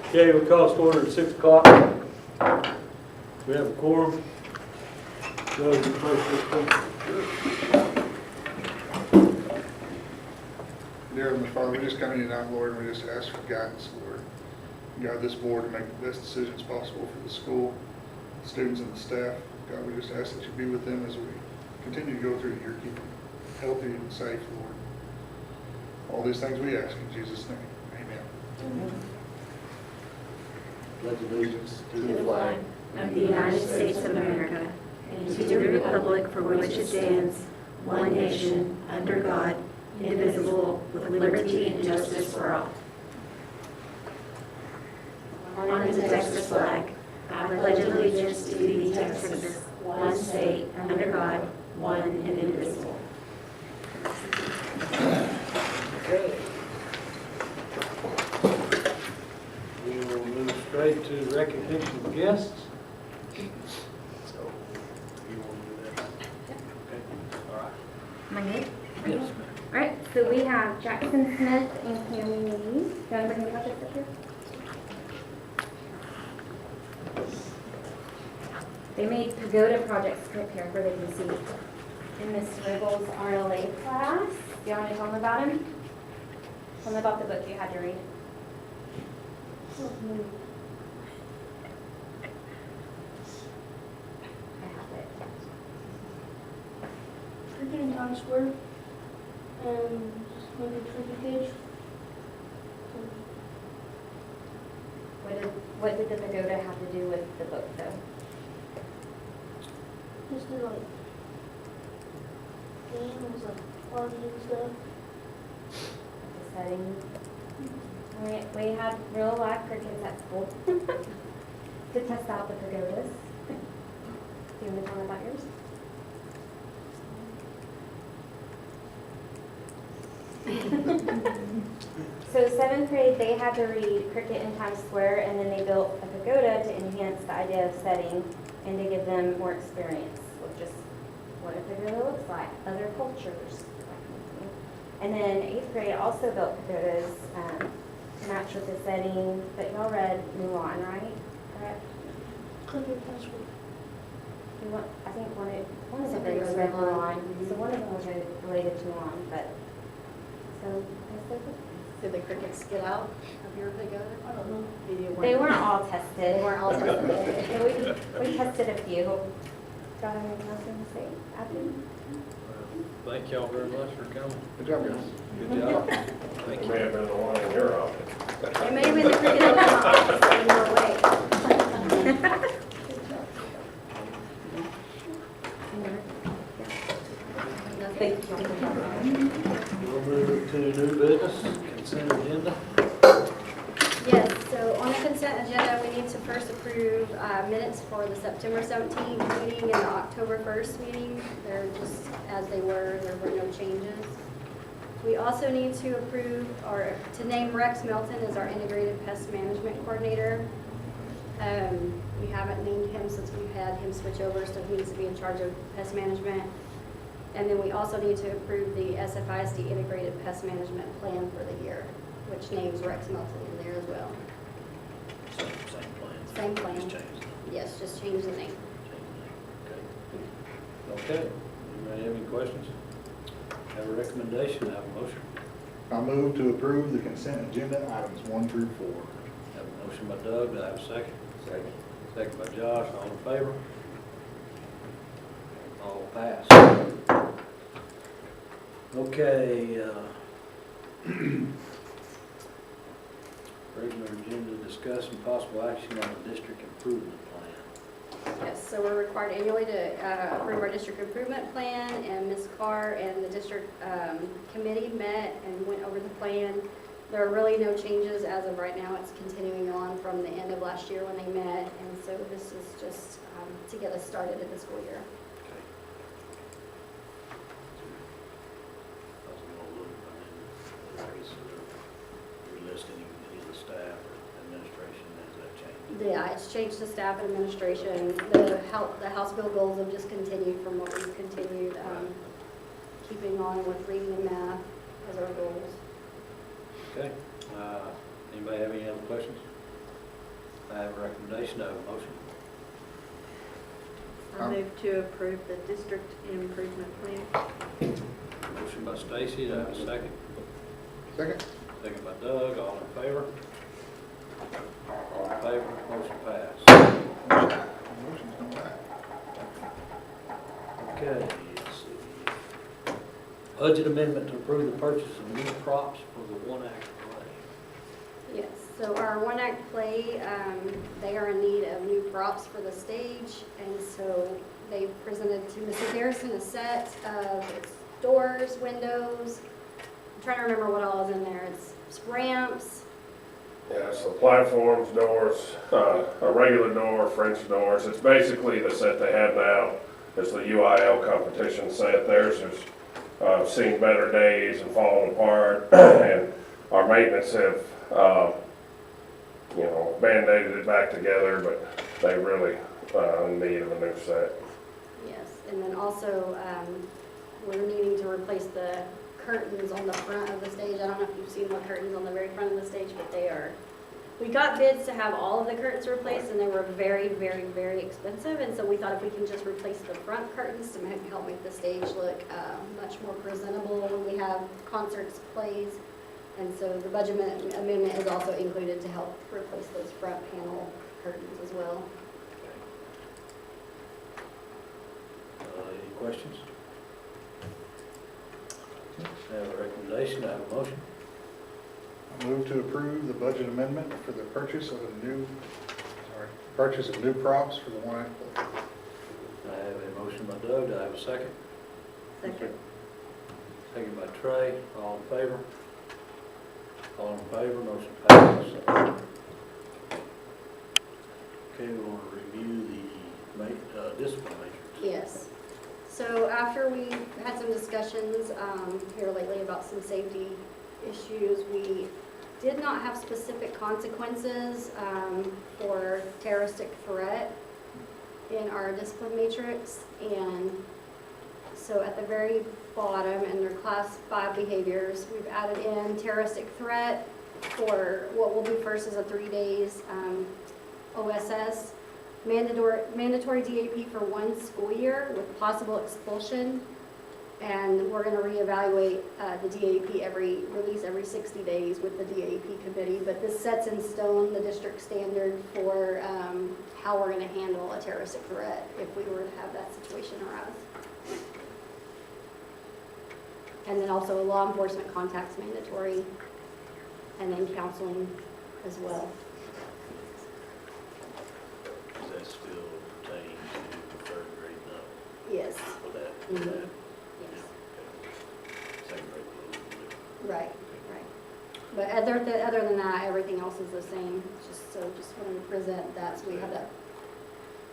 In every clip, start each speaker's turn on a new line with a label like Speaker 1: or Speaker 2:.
Speaker 1: Okay, we'll call this order at 6 o'clock. We have a quorum. Go ahead and close this one.
Speaker 2: Dear Heavenly Father, we just come to you now, Lord, and we just ask for guidance, Lord. God, this board to make the best decisions possible for the school, the students, and the staff. God, we just ask that you be with them as we continue to go through the year, keep them healthy and safe, Lord. All these things we ask in Jesus' name. Amen.
Speaker 1: Pledge allegiance
Speaker 3: To the flag of the United States of America and to the republic for which it stands, one nation, under God, indivisible, with liberty and justice for all. On the Texas flag, I pledge allegiance to thee, Texas, one state, under God, one and indivisible.
Speaker 1: Okay. We will move straight to recognition of guests. So, you want to do that? Okay, all right.
Speaker 4: Am I good?
Speaker 1: Yes, ma'am.
Speaker 4: All right, so we have Jackson Smith and Cammy Lee. Do you want to bring the project up here? They made pagoda project script here where they can see in Miss Riggle's RLA class. Do you want to tell them about him? Tell them about the book you had to read. I have it.
Speaker 5: Cricket in Times Square, and just maybe a cricket cage.
Speaker 4: What did the pagoda have to do with the book, though?
Speaker 5: Just did like games, like parties and stuff.
Speaker 4: The setting. We had real live crickets at school to test out the pagodas. Do you want to tell me about yours? So 7th grade, they had to read Cricket in Times Square, and then they built a pagoda to enhance the idea of setting and to give them more experience with just what a pagoda looks like, other cultures. And then 8th grade also built pagodas to match with the setting, but y'all read Mulan, right? Correct?
Speaker 5: Cricket in Times Square.
Speaker 4: I think one of the grades read Mulan, so one of them was related to Mulan, but, so, that's so good.
Speaker 6: Did the crickets get out of your pagoda?
Speaker 5: I don't know.
Speaker 4: They weren't all tested.
Speaker 6: They weren't all tested.
Speaker 4: We tested a few. Got anything else to say? Abby?
Speaker 1: Thank y'all very much for coming.
Speaker 2: Good job, guys.
Speaker 1: Good job. Thank
Speaker 7: It
Speaker 1: you.
Speaker 7: may have been the one in your office.
Speaker 6: It may have been the cricket in my office in your way.
Speaker 4: Thank you.
Speaker 1: We'll move to new business, consent agenda.
Speaker 6: Yes, so on the consent agenda, we need to first approve minutes for the September 17th meeting and the October 1st meeting. They're just as they were, there were no changes. We also need to approve, or to name Rex Melton as our integrated pest management coordinator. We haven't named him since we've had him switch over, so he needs to be in charge of pest management. And then we also need to approve the SFISD integrated pest management plan for the year, which names Rex Melton in there as well.
Speaker 1: Same plan.
Speaker 6: Same plan.
Speaker 1: Just change the
Speaker 6: Yes, just change the name.
Speaker 1: Okay. Anybody have any questions? Have a recommendation, have a motion.
Speaker 2: I move to approve the consent agenda items 1 through 4.
Speaker 1: Have a motion by Doug, do I have a second? Second. Second by Josh, all in favor? All passed. Okay, regular agenda, discuss and possible action on the district improvement plan.
Speaker 6: Yes, so we're required annually to approve our district improvement plan, and Ms. Carr and the district committee met and went over the plan. There are really no changes as of right now. It's continuing on from the end of last year when they met, and so this is just to get us started in the school year.
Speaker 1: Okay. I was gonna look, I mean, we list any of the staff or administration, has that changed?
Speaker 6: Yeah, it's changed to staff and administration. The House bill goals have just continued from what we've continued, keeping on with reading and math as our goals.
Speaker 1: Okay, anybody have any other questions? I have a recommendation, I have a motion.
Speaker 3: I move to approve the district improvement plan.
Speaker 1: Motion by Stacy, do I have a second?
Speaker 2: Second?
Speaker 1: Second by Doug, all in favor? All in favor, motion passed.
Speaker 2: Motion's not back.
Speaker 1: Okay, let's see. Budget amendment to approve the purchase of new props for the one-act play.
Speaker 6: Yes, so our one act play, they are in need of new props for the stage, and so they presented to Mrs. Garrison a set of its doors, windows. I'm trying to remember what all is in there. It's ramps.
Speaker 7: Yeah, so platforms, doors, a regular door, French doors. It's basically the set they have now. It's the UIL competition set. Theirs has seen better days and fallen apart, and our maintenance have, band-aided it back together, but they really in need of a new set.
Speaker 6: Yes, and then also, we're needing to replace the curtains on the front of the stage. I don't know if you've seen the curtains on the very front of the stage, but we got bids to have all of the curtains replaced, and they were very, very, very expensive, and so we thought if we can just replace the front curtains to help make the stage look much more presentable when we have concerts, plays, and so the budget amendment is also included to help replace those front panel curtains as well.
Speaker 1: Any questions? I have a recommendation, I have a motion.
Speaker 2: I move to approve the budget amendment for the purchase of new props for the one-act play.
Speaker 1: I have a motion by Doug, do I have a second?
Speaker 3: Second.
Speaker 1: Second by Trey, all in favor? All in favor, motion passes. Okay, we want to review the discipline matrix.
Speaker 6: Yes. So after we had some discussions here lately about some safety issues, we did not have specific consequences for terroristic threat in our discipline matrix. And so at the very bottom in their class 5 behaviors, we've added in terroristic threat for what will be first is a 3 days OSS. Mandatory DAP for 1 school year with possible expulsion, and we're going to reevaluate the DAP every 60 days with the DAP committee, but this sets in stone the district standard for how we're going to handle a terroristic threat if we were to have that situation arise. And then also law enforcement contacts mandatory, and then counseling as well.
Speaker 1: Does that still pertain to the 3rd grade now?
Speaker 6: Yes.
Speaker 1: For that?
Speaker 6: Mhm. Yes.
Speaker 1: Second grade.
Speaker 6: Right. But other than that, everything else is the same. Just wanted to present that so we have that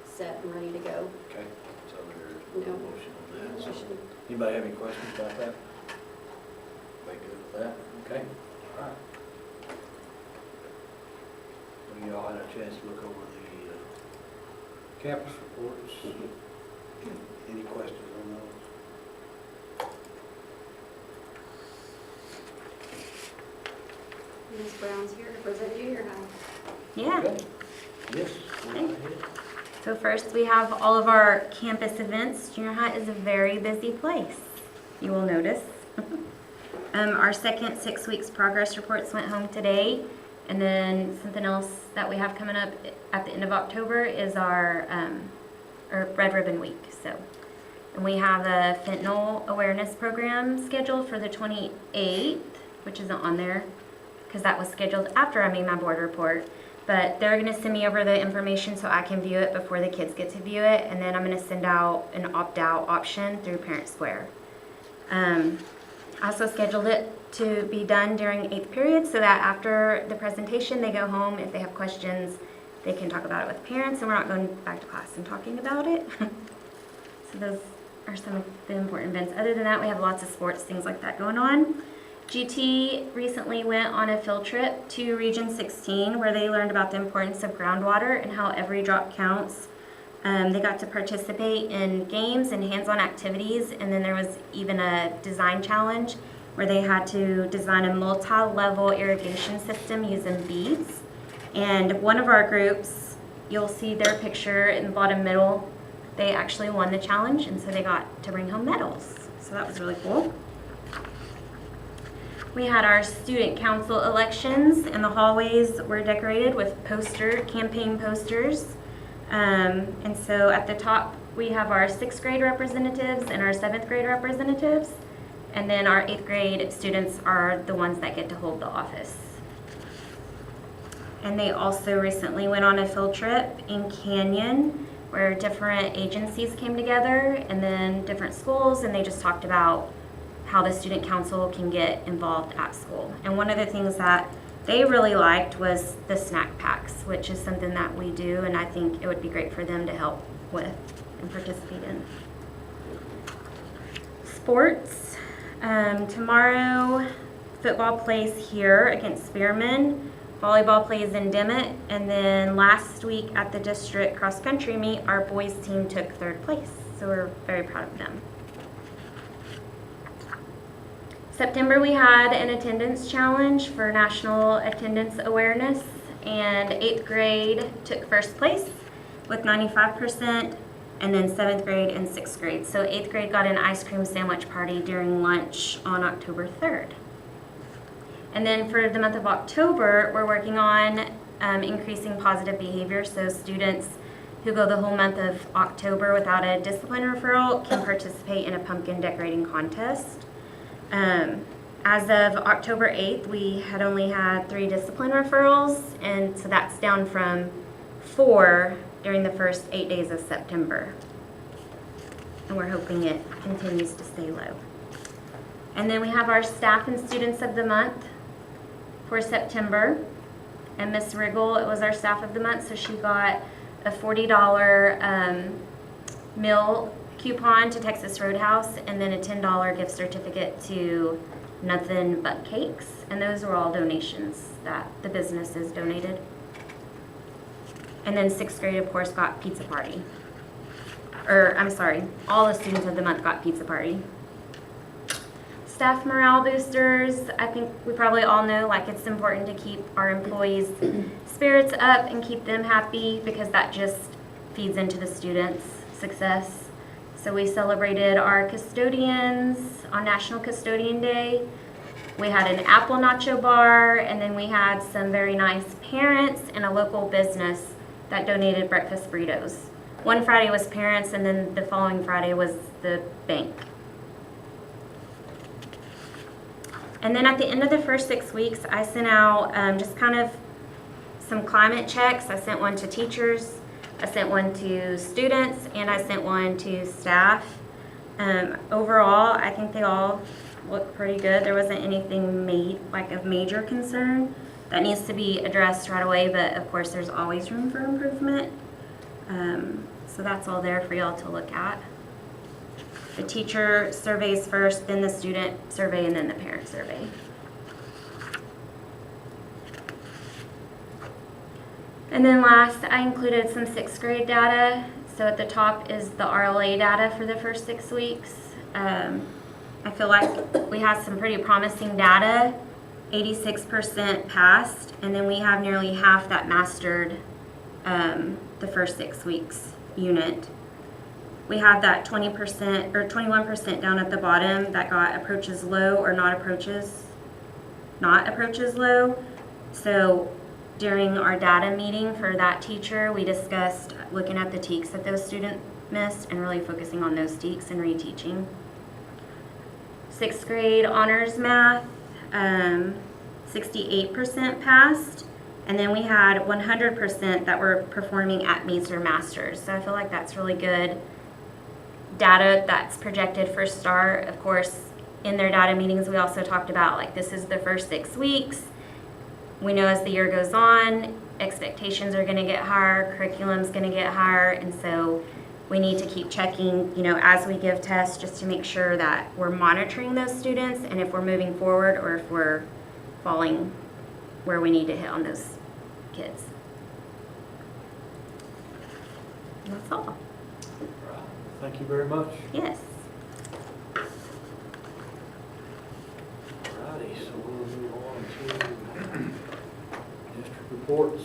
Speaker 6: set and ready to go.
Speaker 1: Okay, so there's no
Speaker 6: No.
Speaker 1: motion on that. So
Speaker 6: Motion.
Speaker 1: anybody have any questions about that? Everybody good with that? Okay. All right. Well, you all had a chance to look over the campus reports. Any questions on those?
Speaker 6: Ms. Brown's here to present junior high.
Speaker 3: Yeah.
Speaker 1: Okay. Yes, go right ahead.
Speaker 3: So first, we have all of our campus events. Junior high is a very busy place, you will notice. Our second 6 weeks progress reports went home today. And then something else that we have coming up at the end of October is our Red Ribbon Week. And we have a fentanyl awareness program scheduled for the 28th, which isn't on there because that was scheduled after I made my board report. But they're going to send me over the information so I can view it before the kids get to view it. And then I'm going to send out an opt-out option through Parent Square. I also scheduled it to be done during 8th period so that after the presentation they go home. If they have questions, they can talk about it with parents and we're not going back to class and talking about it. So those are some of the important events. Other than that, we have lots of sports, things like that going on. GT recently went on a field trip to Region 16 where they learned about the importance of groundwater and how every drop counts. They got to participate in games and hands-on activities, and then there was even a design challenge where they had to design a multi-level irrigation system using beads. And one of our groups, you'll see their picture in the bottom middle, they actually won the challenge, and so they got to bring home medals. So that was really cool. We had our student council elections, and the hallways were decorated with campaign posters. And so at the top, we have our 6th grade representatives and our 7th grade representatives. And then our 8th grade students are the ones that get to hold the office. And they also recently went on a field trip in Canyon where different agencies came together and then different schools, and they just talked about how the student council can get involved at school. And one of the things that they really liked was the snack packs, which is something that we do, and I think it would be great for them to help with and participate in. Sports. Tomorrow, football plays here against Spearman. Volleyball plays in Dimmitt. And then last week at the district cross-country meet, our boys team took 3rd place. So we're very proud of them. September, we had an attendance challenge for National Attendance Awareness. And 8th grade took 1st place with 95%. And then 7th grade and 6th grade. So 8th grade got an ice cream sandwich party during lunch on October 3rd. And then for the month of October, we're working on increasing positive behavior. So students who go the whole month of October without a discipline referral can participate in a pumpkin decorating contest. As of October 8th, we had only had 3 discipline referrals, and so that's down from 4 during the first 8 days of September. And we're hoping it continues to stay low. And then we have our staff and students of the month for September. And Miss Riggle, it was our staff of the month, so she got a $40 meal coupon to Texas Roadhouse, and then a $10 gift certificate to Nothing But Cakes. And those were all donations that the businesses donated. And then 6th grade, of course, got pizza party. All the students of the month got pizza party. Staff morale boosters, I think we probably all know, like, it's important to keep our employees' spirits up and keep them happy because that just feeds into the students' success. So we celebrated our custodians on National Custodian Day. We had an apple nacho bar, and then we had some very nice parents and a local business that donated breakfast burritos. One Friday was parents, and then the following Friday was the bank. And then at the end of the first 6 weeks, I sent out just kind of some climate checks. I sent one to teachers, I sent one to students, and I sent one to staff. Overall, I think they all look pretty good. There wasn't anything of major concern that needs to be addressed right away, but of course there's always room for improvement. So that's all there for y'all to look at. The teacher surveys first, then the student survey, and then the parent survey. And then last, I included some 6th grade data. So at the top is the RLA data for the first 6 weeks. I feel like we have some pretty promising data. 86% passed, and then we have nearly half that mastered the first 6 weeks unit. We have that 20% or 21% down at the bottom that got approaches low or not approaches low. So during our data meeting for that teacher, we discussed looking at the TEKS that those students missed and really focusing on those TEKS and reteaching. 6th grade honors math, 68% passed, and then we had 100% that were performing at meets or masters. So I feel like that's really good data that's projected for START. Of course, in their data meetings, we also talked about, like, this is the first 6 weeks. We know as the year goes on, expectations are going to get higher, curriculum's going to get higher, and so we need to keep checking, as we give tests, just to make sure that we're monitoring those students and if we're moving forward or if we're falling where we need to hit on those kids. And that's all.
Speaker 1: Right. Thank you very much.
Speaker 3: Yes.
Speaker 1: Alrighty, so we'll move on to district reports.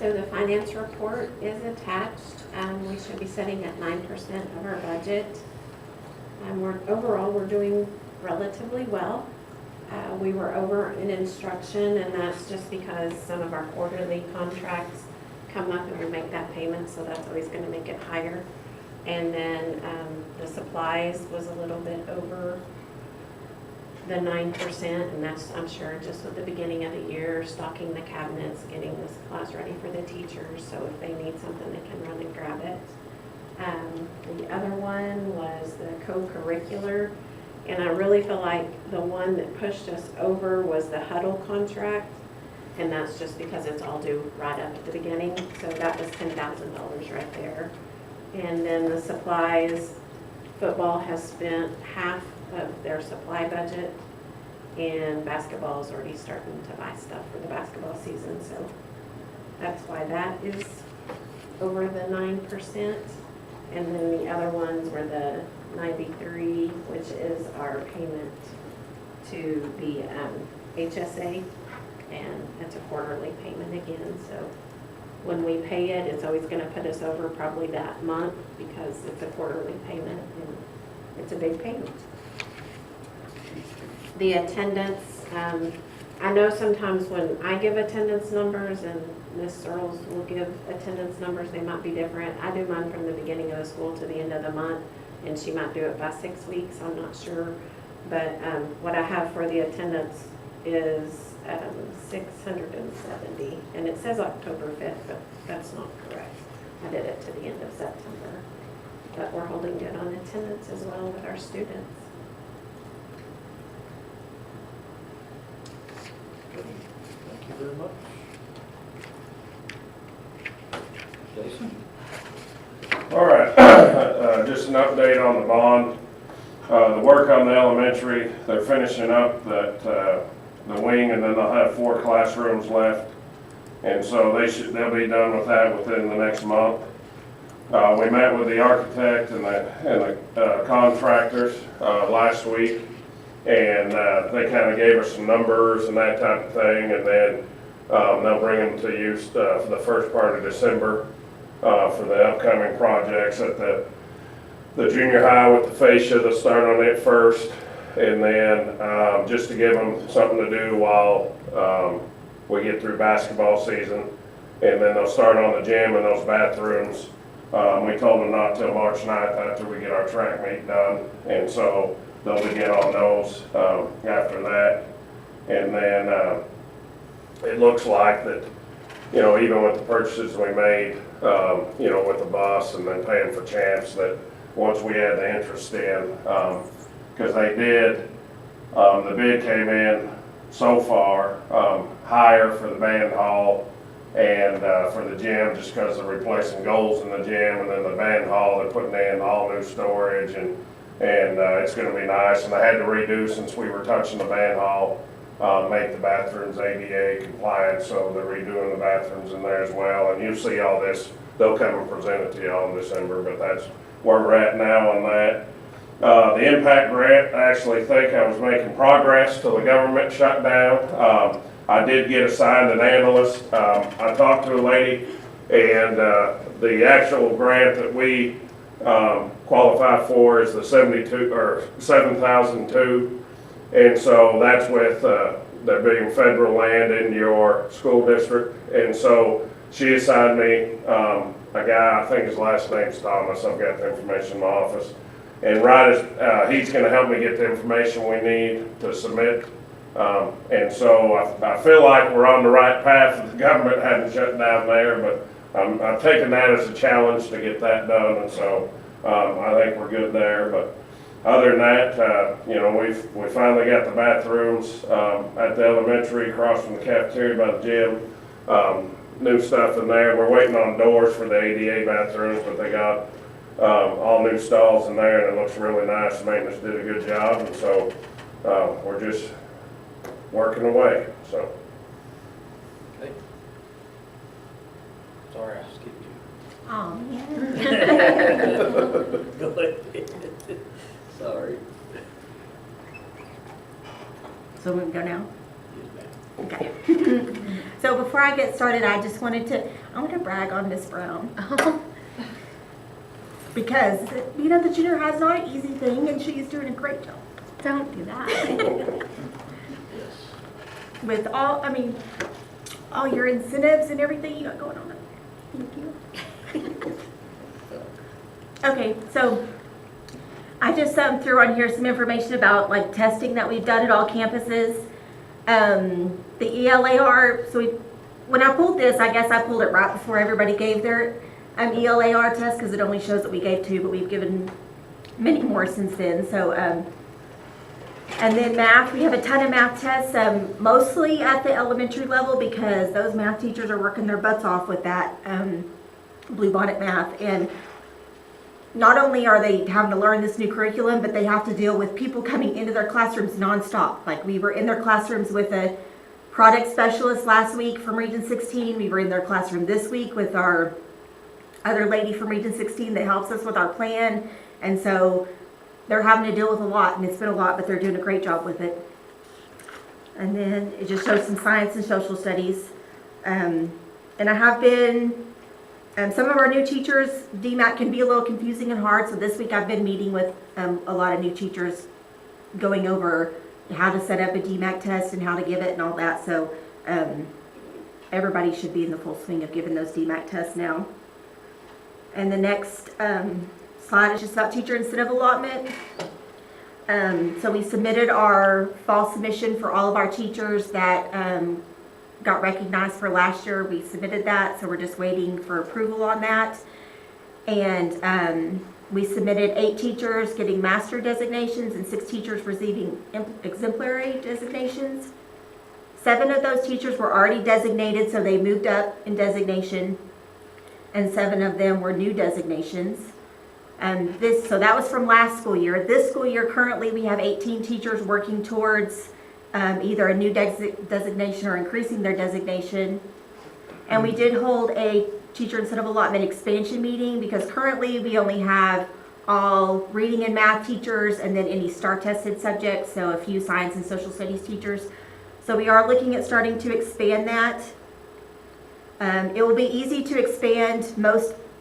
Speaker 8: So the finance report is attached. We should be sitting at 9% of our budget. Overall, we're doing relatively well. We were over in instruction, and that's just because some of our quarterly contracts come up and we make that payment, so that's always going to make it higher. And then the supplies was a little bit over the 9%, and that's, I'm sure, just with the beginning of the year, stocking the cabinets, getting the supplies ready for the teachers, so if they need something, they can run and grab it. The other one was the co-curricular, and I really feel like the one that pushed us over was the Huddle contract, and that's just because it's all due right up at the beginning, so that was $10,000 right there. And then the supplies, football has spent half of their supply budget, and basketball is already starting to buy stuff for the basketball season, so that's why that is over the 9%. And then the other ones were the 93, which is our payment to the HSA, and it's a quarterly payment again, so when we pay it, it's always going to put us over probably that month because it's a quarterly payment and it's a big payment. The attendance, I know sometimes when I give attendance numbers and Ms. Searles will give attendance numbers, they might be different. I do mine from the beginning of the school to the end of the month, and she might do it by 6 weeks, I'm not sure. But what I have for the attendance is 670, and it says October 5th, but that's not correct. I did it to the end of September. But we're holding good on attendance as well with our students.
Speaker 1: Thank you very much. Jason?
Speaker 7: All right, just an update on the bond. The work on the elementary, they're finishing up the wing, and then they'll have 4 classrooms left. And so they'll be done with that within the next month. We met with the architect and the contractors last week, and they kind of gave us some numbers and that type of thing, and then they'll bring them to you for the first part of December for the upcoming projects at the junior high with the fascia. They'll start on it first, and then just to give them something to do while we get through basketball season, and then they'll start on the gym and those bathrooms. We told them not till March 9th after we get our track meet done, and so they'll begin on those after that. And then it looks like that, even with the purchases we made, with the bus and then paying for champs, that once we add the interest in, because they did, the bid came in so far higher for the band hall and for the gym, just because they're replacing goals in the gym, and then the band hall, they're putting in all new storage, and it's going to be nice. And I had to redo, since we were touching the band hall, make the bathrooms ADA compliant, so they're redoing the bathrooms in there as well. And you'll see all this, they'll come and present it to y'all in December, but that's where we're at now on that. The impact grant, I actually think I was making progress till the government shut down. I did get assigned an analyst. I talked to a lady, and the actual grant that we qualify for is the 7,002, and so that's with there being federal land in your school district. And so she assigned me a guy, I think his last name's Thomas. I've got the information in my office, and he's going to help me get the information we need to submit. And so I feel like we're on the right path. The government hadn't shut down there, but I'm taking that as a challenge to get that done, and so I think we're good there. But other than that, we finally got the bathrooms at the elementary across from the cafeteria by the gym. New stuff in there. We're waiting on doors for the ADA bathrooms, but they got all new stalls in there, and it looks really nice. The maintenance did a good job, and so we're just working away. So.
Speaker 1: Okay. Sorry, I skipped you.
Speaker 3: Oh,
Speaker 1: Go ahead. Sorry.
Speaker 3: So we can go now?
Speaker 1: Yes, ma'am.
Speaker 3: Okay. So before I get started, I want to brag on Miss Brown. Because, you know, the junior high is not an easy thing, and she's doing a great job.
Speaker 4: Don't do that.
Speaker 1: Yes.
Speaker 3: With all your incentives and everything you got going on. Thank you. Okay, so I just threw on here some information about like testing that we've done at all campuses. The ELAR, when I pulled this, I guess I pulled it right before everybody gave their ELAR test because it only shows that we gave 2, but we've given many more since then. So, and then math, we have a ton of math tests, mostly at the elementary level because those math teachers are working their butts off with that Bluebonnet math. And not only are they having to learn this new curriculum, but they have to deal with people coming into their classrooms nonstop. Like we were in their classrooms with a product specialist last week from Region 16. We were in their classroom this week with our other lady from Region 16 that helps us with our plan. And so they're having to deal with a lot, and it's been a lot, but they're doing a great job with it. And then it just shows some science and social studies. And I have been, some of our new teachers, DMAT can be a little confusing and hard, so this week I've been meeting with a lot of new teachers going over how to set up a DMAT test and how to give it and all that. So everybody should be in the full swing of giving those DMAT tests now. And the next slide is just about teacher incentive allotment. So we submitted our fall submission for all of our teachers that got recognized for last year. We submitted that, so we're just waiting for approval on that. And we submitted 8 teachers getting master designations and 6 teachers receiving exemplary designations. 7 of those teachers were already designated, so they moved up in designation, and 7 of them were new designations. So that was from last school year. This school year, currently, we have 18 teachers working towards either a new designation or increasing their designation. And we did hold a teacher incentive allotment expansion meeting because currently we only have all reading and math teachers and then any STAR tested subjects, so a few science and social studies teachers. So we are looking at starting to expand that. It will be easy to expand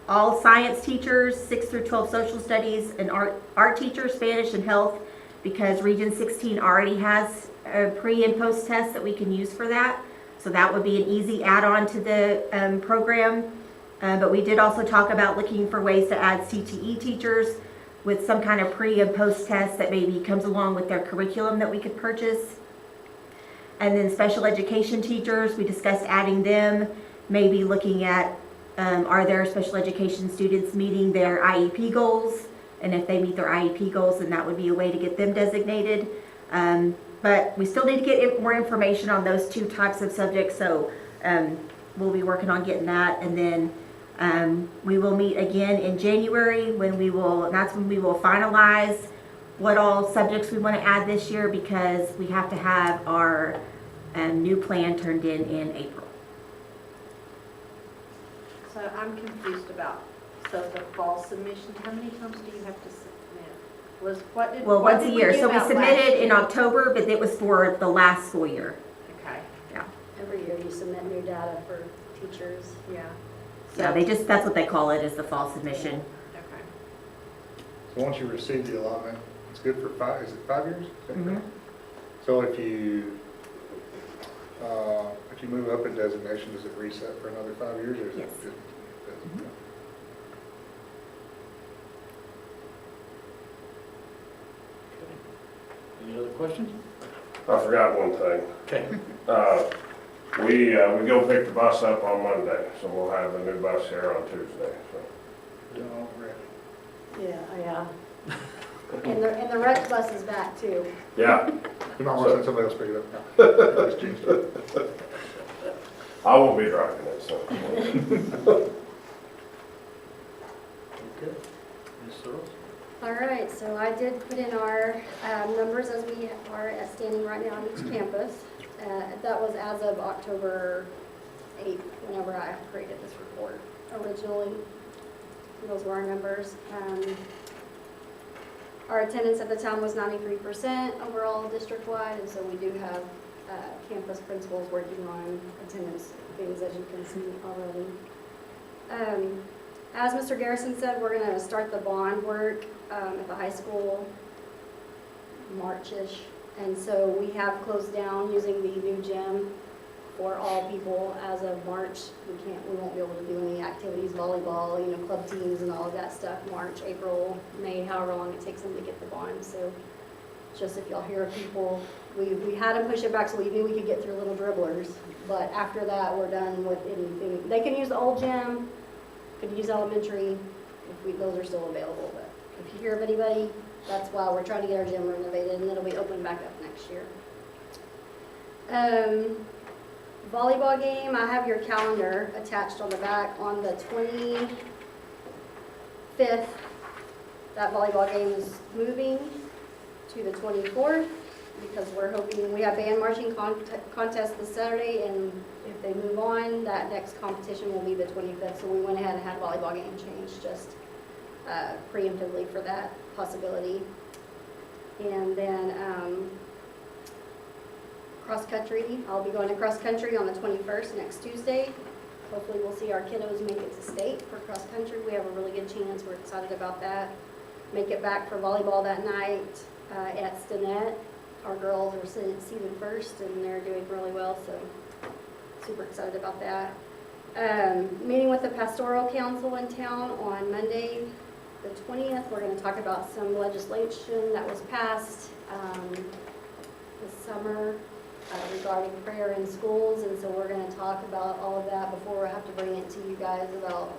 Speaker 3: all science teachers, 6 through 12 social studies, and art teachers, Spanish and health, because Region 16 already has a pre and post test that we can use for that. So that would be an easy add-on to the program. But we did also talk about looking for ways to add CTE teachers with some kind of pre and post test that maybe comes along with their curriculum that we could purchase. And then special education teachers, we discussed adding them, maybe looking at are their special education students meeting their IEP goals? And if they meet their IEP goals, then that would be a way to get them designated. But we still need to get more information on those 2 types of subjects, so we'll be working on getting that. And then we will meet again in January that's when we will finalize what all subjects we want to add this year, because we have to have our new plan turned in April.
Speaker 8: So I'm confused about, so the fall submission, how many times do you have to submit? What
Speaker 3: Once a
Speaker 8: did
Speaker 3: year.
Speaker 8: do
Speaker 3: So we
Speaker 8: about
Speaker 3: submitted
Speaker 8: last
Speaker 3: in
Speaker 8: year?
Speaker 3: October, but it was for the last school year.
Speaker 8: Okay,
Speaker 6: Every year you submit new data for teachers.
Speaker 8: yeah,
Speaker 3: So that's what they call it, is the fall submission.
Speaker 8: okay.
Speaker 2: So once you receive the allotment, it's good for 5, is it 5 years? Is that
Speaker 3: Mhm.
Speaker 2: correct? So if you move up in designation, does it reset for another 5 years, or is
Speaker 3: Yes.
Speaker 2: it just?
Speaker 1: Any other questions?
Speaker 7: I forgot one thing.
Speaker 1: Okay.
Speaker 7: We go pick the bus up on Monday, so we'll have a new bus here on Tuesday, so.
Speaker 2: Don't ready.
Speaker 6: Yeah. And the rec bus is back too.
Speaker 7: Yeah,
Speaker 2: You might want to let somebody else pick it up now. Just changed it.
Speaker 7: I won't be driving it, so.
Speaker 1: Okay. Ms. Searles?
Speaker 6: All right, so I did put in our numbers as we are standing right now on each campus. That was as of October 8th, whenever I created this report originally. Those were our numbers. Our attendance at the time was 93% overall district-wide, and so we do have campus principals working on attendance things, as you can see already. As Mr. Garrison said, we're gonna start the bond work at the high school March-ish. And so we have closed down using the new gym for all people as of March. We won't be able to do any activities, volleyball, club teams and all of that stuff, March, April, May, however long it takes them to get the bond. So just if y'all hear people, we had them push it back so we knew we could get through little dribblers. But after that, we're done with anything. They can use the old gym, could use elementary, those are still available. But if you hear of anybody, that's why we're trying to get our gym renovated, and it'll be open back up next year. Volleyball game, I have your calendar attached on the back. On the 25th, that volleyball game is moving to the 24th because we're hoping, we have band marching contest this Saturday, and if they move on, that next competition will be the 25th. So we went ahead and had volleyball game changed just preemptively for that possibility. And then cross country, I'll be going to cross country on the 21st, next Tuesday. Hopefully we'll see our kiddos make it to state for cross country. We have a really good chance. We're excited about that. Make it back for volleyball that night at Stinnett. Our girls are seeded first and they're doing really well, so super excited about that. Meeting with the Pastoral Council in town on Monday, the 20th. We're going to talk about some legislation that was passed this summer regarding prayer in schools, and so we're going to talk about all of that before we have to bring it to you guys about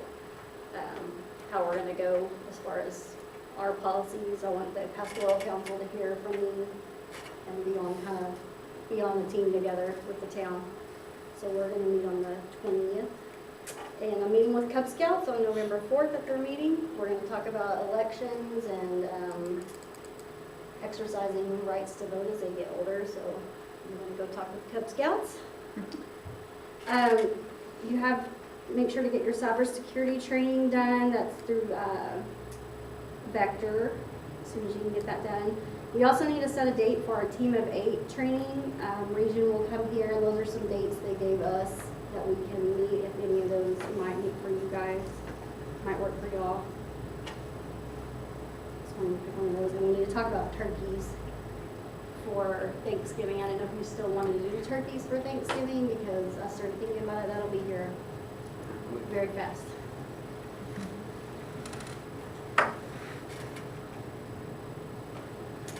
Speaker 6: how we're going to go as far as our policies. I want the Pastoral Council to hear from me and be on the team together with the town. So we're going to meet on the 20th. And I'm meeting with Cub Scouts on November 4th at their meeting. We're going to talk about elections and exercising rights to vote as they get older. So I'm going to go talk with Cub Scouts. Make sure to get your cybersecurity training done. That's through Vector, as soon as you can get that done. We also need to set a date for our Team of 8 training. Region will come here, and those are some dates they gave us that we can meet, if any of those might meet for you guys, might work for y'all. Just wanted to pick one of those. And we need to talk about turkeys for Thanksgiving. I don't know if you still wanted to do turkeys for Thanksgiving, because I started thinking about it. That'll be here very fast.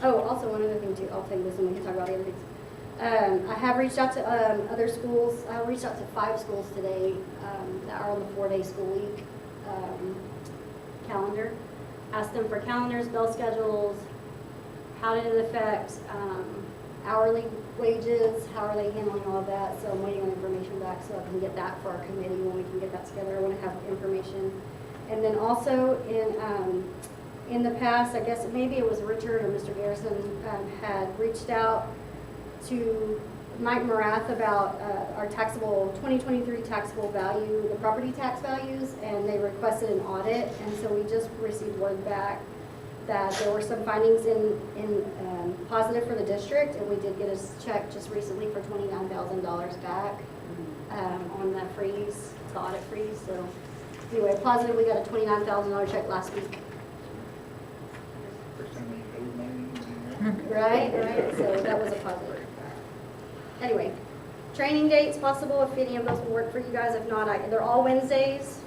Speaker 6: Oh, also one other thing too, I'll tell you this and we can talk about the other things. I have reached out to other schools. I reached out to 5 schools today that are on the 4-day school week calendar. Asked them for calendars, bell schedules, how did it affect hourly wages, how are they handling all of that. So I'm waiting on information back so I can get that for our committee when we can get that together. I want to have information. And then also in the past, I guess maybe it was Richard or Mr. Garrison had reached out to Mike Morath about our taxable 2023 taxable value, the property tax values, and they requested an audit. And so we just received word back that there were some findings in positive for the district, and we did get a check just recently for $29,000 back on that freeze, the audit freeze. So anyway, positive, we got a $29,000 check last week. Right, so that was a positive. Anyway, training dates possible, if any of those will work for you guys. If not, they're all Wednesdays.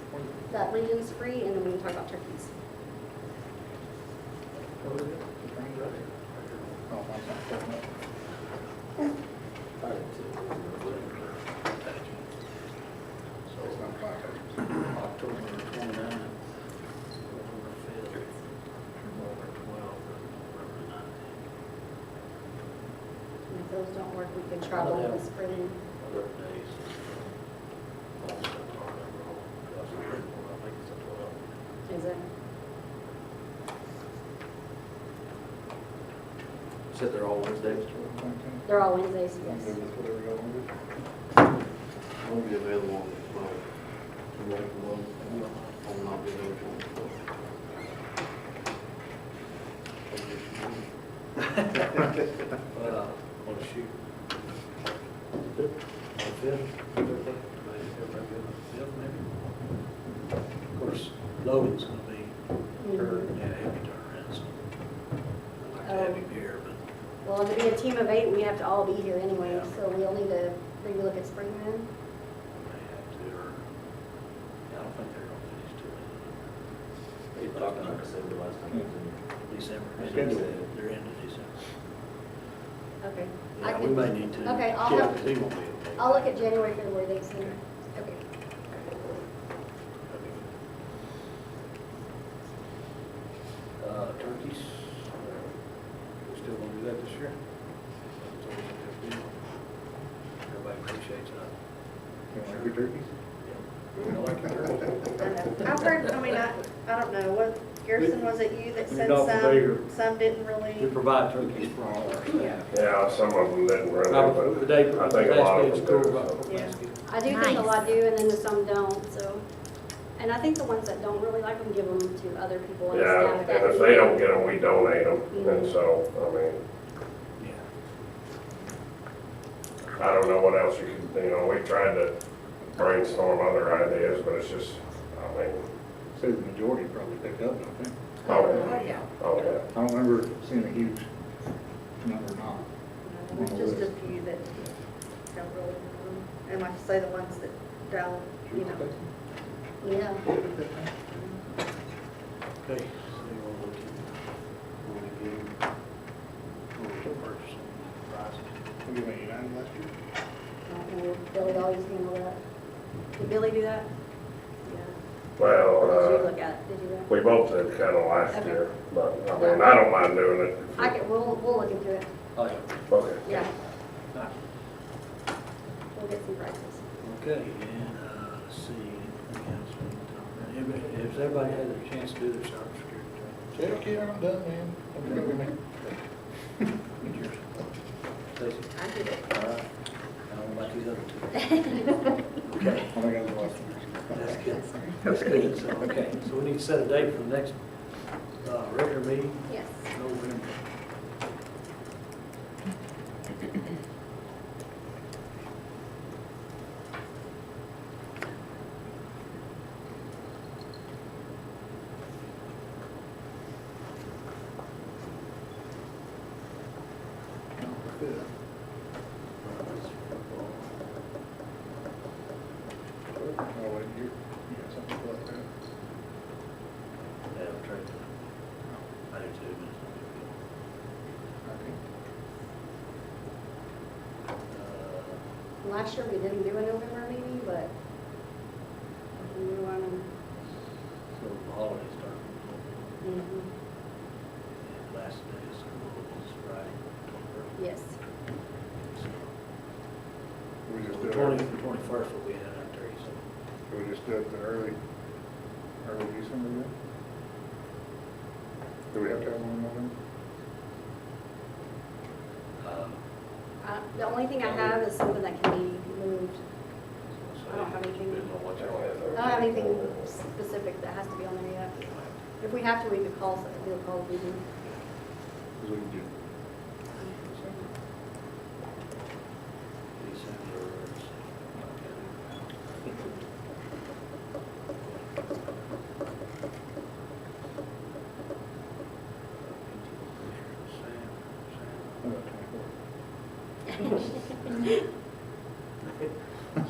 Speaker 6: That region's free, and then we can talk about turkeys.
Speaker 1: October 29th, November 5th, November 12th, November 19th.
Speaker 6: And if those don't work, we could travel in the spring.
Speaker 1: Other days. I think it's the 12th.
Speaker 6: Is it?
Speaker 9: Said they're all Wednesdays.
Speaker 6: They're all Wednesdays, yes.
Speaker 9: I'll be available on the 12th. I'll not be available on the 12th.
Speaker 1: On a shoot. fifth, everybody good with the fifth, maybe? Of course, Logan's gonna be her, yeah, heavy turnaround, so I'd like to have him here, but
Speaker 6: Well, to be a team of 8, we have to all be here anyway,
Speaker 1: Yeah.
Speaker 6: so we'll need to maybe look at Springman.
Speaker 1: we may have to, or, yeah, I don't think they're gonna finish till
Speaker 9: They talked about December last time.
Speaker 1: December.
Speaker 9: Schedule.
Speaker 1: They're into December.
Speaker 6: Okay. I
Speaker 1: Yeah, we
Speaker 6: could-
Speaker 1: may need to.
Speaker 6: Okay, I'll
Speaker 1: Yeah,
Speaker 6: have-
Speaker 1: 'cause he won't be okay.
Speaker 6: I'll look at January, February dates then. Okay.
Speaker 1: Turkeys, we still gonna do that this year? It's always a good deal. Everybody appreciates it.
Speaker 2: You want your turkeys?
Speaker 1: We don't like it.
Speaker 10: I've heard, I don't know, what, Garrison, was it you that
Speaker 1: You're
Speaker 10: said
Speaker 1: not familiar.
Speaker 10: some didn't
Speaker 1: We
Speaker 10: really?
Speaker 1: provide turkeys for all our staff.
Speaker 7: Yeah, some of them didn't really,
Speaker 1: The
Speaker 7: but
Speaker 1: day,
Speaker 7: I think a lot of
Speaker 1: in
Speaker 7: them
Speaker 1: school
Speaker 7: do.
Speaker 1: about
Speaker 7: so.
Speaker 10: Yeah.
Speaker 1: Thanksgiving.
Speaker 6: I do think a
Speaker 3: Nice.
Speaker 6: lot do, and then some don't, so. And I think the ones that don't really like them, give them to other people in the
Speaker 7: Yeah,
Speaker 6: staff.
Speaker 7: and
Speaker 6: that
Speaker 7: if
Speaker 6: need
Speaker 7: they don't
Speaker 6: them.
Speaker 7: get them, we donate them, and
Speaker 6: Mhm.
Speaker 7: so, I mean,
Speaker 1: Yeah.
Speaker 7: I don't know what else you could, we tried to brainstorm other ideas, but it's just, I mean,
Speaker 2: Say the majority probably picked up, don't they?
Speaker 7: oh,
Speaker 10: yeah.
Speaker 7: oh, yeah.
Speaker 2: I don't remember seeing a huge number not.
Speaker 10: There's just a few that don't really, and like I say, the ones that don't,
Speaker 6: Yeah.
Speaker 1: Okay, so you want to look at, give them, purchase some prices.
Speaker 2: We went United last year.
Speaker 6: I don't know, Billy always handle that. Did Billy do that? Yeah.
Speaker 7: Well,
Speaker 6: Did you look at it? Did you? Look?
Speaker 7: we both did kind of last
Speaker 6: Okay.
Speaker 7: year, but, I mean, I don't mind doing it.
Speaker 6: We'll look into it.
Speaker 1: Oh, yeah.
Speaker 7: Okay.
Speaker 6: Yeah,
Speaker 1: Nice.
Speaker 6: we'll get some prices.
Speaker 1: Okay, and, let's see, anything else we can talk about? Has everybody had a chance to do their cybersecurity training?
Speaker 2: Check, yeah, I'm done, man. I'm good with me.
Speaker 1: What's yours? Stacy?
Speaker 10: I did it.
Speaker 1: All right. I don't know about these other two. Okay.
Speaker 2: I think I was lost.
Speaker 1: That's good. That's good. So, okay, so we need to set a date for the next, regular meeting,
Speaker 6: Yes.
Speaker 1: November.
Speaker 2: Good. Oh, wait, you got something for that?
Speaker 1: Yeah, I'll try to. I do too, but it's not big deal.
Speaker 6: Last year we didn't do a November meeting, but we want to.
Speaker 1: So the holidays start,
Speaker 6: Mhm.
Speaker 1: and last day of school is Friday, 21st.
Speaker 6: Yes.
Speaker 1: So
Speaker 2: We just
Speaker 1: the
Speaker 2: did
Speaker 1: 20th and 21st will be out there, so.
Speaker 2: we just did the early December then? Do we have to have one in November?
Speaker 6: The only thing I have is something that can be moved. I don't have anything.
Speaker 1: Depends on what
Speaker 6: I
Speaker 1: y'all
Speaker 6: don't have anything specific that has to be on there yet. If we have to, we could call, do a call meeting.
Speaker 2: Because we can do.
Speaker 1: December,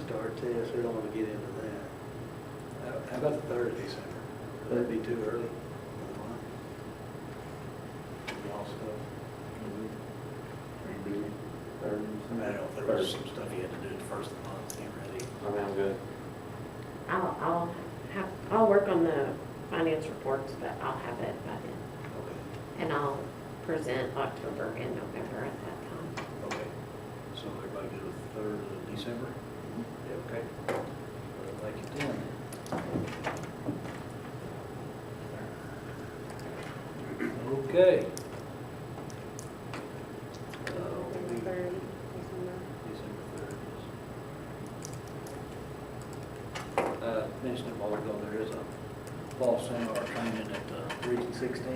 Speaker 1: Start test, we don't want to get into that. How about the 3rd of December? Would that be too early for the month? Y'all stuff?
Speaker 2: Are you busy?
Speaker 1: I don't know if there was some stuff you had to do at the first of the month, to get ready.
Speaker 9: I mean, I'm good.
Speaker 8: I'll work on the finance reports, but I'll have it by then.
Speaker 1: Okay,
Speaker 8: And I'll present October and November at that time.
Speaker 1: okay. So everybody good with the 3rd of December? Yeah, okay. Well, thank you, Tim. Okay.
Speaker 6: November 3rd, December.
Speaker 1: December 3rd. Mentioned a while ago, there is a fall seminar training at Region 16. I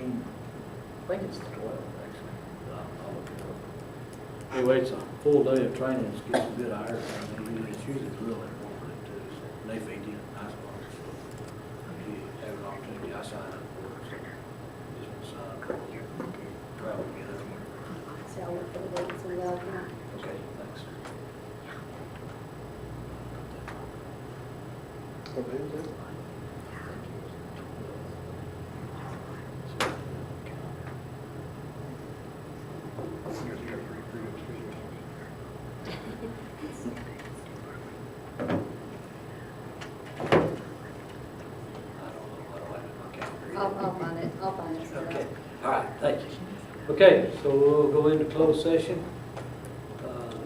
Speaker 1: think it's the 12th, actually. I'll look it up. Anyway, it's a full day of training, it's gets a good hour, it's usually really informative too, so they feed you nice lunch, so if you have an opportunity, I sign up for it, so just sign up, travel, get up.
Speaker 6: So I'll look for the dates and they'll,
Speaker 1: Okay, thanks.
Speaker 2: What day is it? You got to read
Speaker 6: I'll find it. so
Speaker 1: Okay, all right, thank you. Okay, so we'll go into closed session.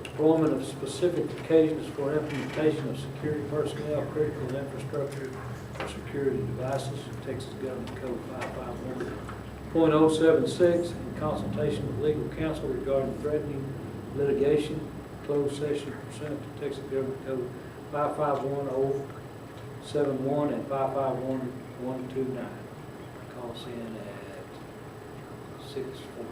Speaker 1: Employment of specific occasions for implementation of security personnel, critical infrastructure, or security devices, Texas Government Code 551.076, in consultation with legal counsel regarding threatening litigation, closed session pursuant to Texas Government Code 551.071 and 551.129. Call us in at 6:40.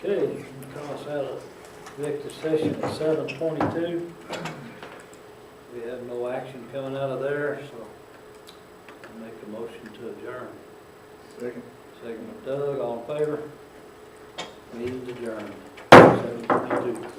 Speaker 1: Okay, call us out of executive session at 7:22. We have no action coming out of there, so I'll make a motion to adjourn.
Speaker 2: Second.
Speaker 1: Second by Doug, all in favor? Meeting adjourned, 7:22.